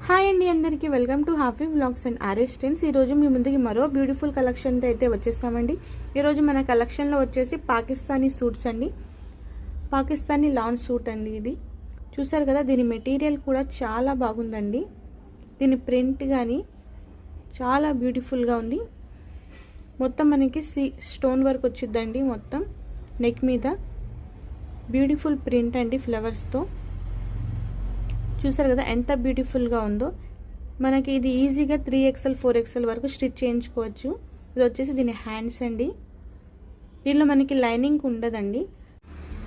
Hi అండి, అందరికీ welcome to happy vlogs and RS trends. ఈరోజు మీ ముందుకి మరో బ్యూటిఫుల్ కలెక్షన్తో అయితే వచ్చేసామండి. ఈరోజు మన కలెక్షన్లో వచ్చేసి పాకిస్తానీ సూట్స్ అండి. పాకిస్తానీ లాన్ సూట్ అండి. ఇది చూసారు కదా, దీని మెటీరియల్ కూడా చాలా బాగుందండి. దీని ప్రింట్ కానీ చాలా బ్యూటిఫుల్గా ఉంది. మొత్తం మనకి స్టోన్ వర్క్ వచ్చిందండి. మొత్తం నెక్ మీద బ్యూటిఫుల్ ప్రింట్ అండి, ఫ్లవర్స్తో. చూసారు కదా ఎంత బ్యూటిఫుల్గా ఉందో. మనకి ఇది ఈజీగా 3XL 4XL వరకు స్టిచ్ చేయించుకోవచ్చు. ఇది వచ్చేసి దీని హ్యాండ్స్ అండి. దీనిలో మనకి లైనింగ్ ఉండదండి.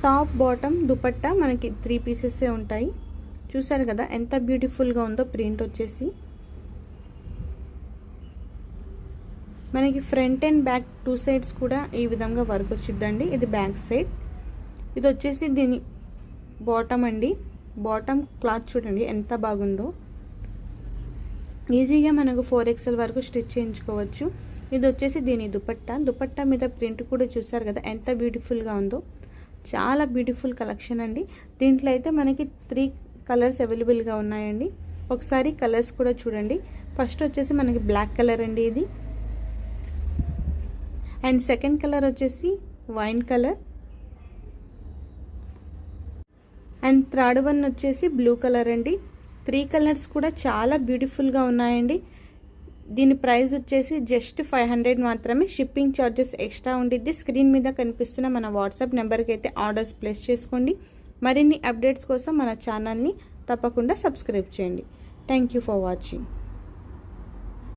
టాప్ బాటమ్ దుపట్టా మనకి 3 పీసెస్ ఉంటాయి. చూసారు కదా ఎంత బ్యూటిఫుల్గా ఉందో. ప్రింట్ వచ్చేసి మనకి ఫ్రంట్ అండ్ బ్యాక్ 2 సైడ్స్ కూడా ఈ విధంగా వర్క్ వచ్చిందండి. ఇది బ్యాక్ సైడ్. ఇది వచ్చేసి దీని బాటమ్ అండి. బాటమ్ క్లాత్ చూడండి ఎంత బాగుందో. ఈజీగా మనకు 4XL వరకు స్టిచ్ చేయించుకోవచ్చు. ఇది వచ్చేసి దీని దుపట్టా మీద ప్రింట్ కూడా చూసారు కదా ఎంత బ్యూటిఫుల్గా ఉందో. చాలా బ్యూటిఫుల్ కలెక్షన్ అండి. దీంట్లో అయితే మనకి 3 కలర్స్ అవైలబుల్గా ఉన్నాయండి. ఒకసారి కలర్స్ కూడా చూడండి. ఫస్ట్ వచ్చేసి మనకి బ్లాక్ కలర్ అండి ఇది. అండ్ సెకండ్ కలర్ వచ్చేసి wine colour. And third one వచ్చేసి బ్లూ కలర్ అండి. 3 కలర్స్ కూడా చాలా బ్యూటిఫుల్గా ఉన్నాయండి. దీని ప్రైస్ వచ్చేసి జస్ట్ 500 మాత్రమే. షిప్పింగ్ ఛార్జెస్ ఎక్స్ట్రా ఉండిద్ది. స్క్రీన్ మీద కనిపిస్తున్న మన వాట్సాప్ నెంబర్కి అయితే ఆర్డర్స్ ప్లేస్ చేసుకోండి. మరిన్ని అప్డేట్స్ కోసం మన ఛానల్ని తప్పకుండా సబ్స్క్రైబ్ చేయండి. Thank you for watching.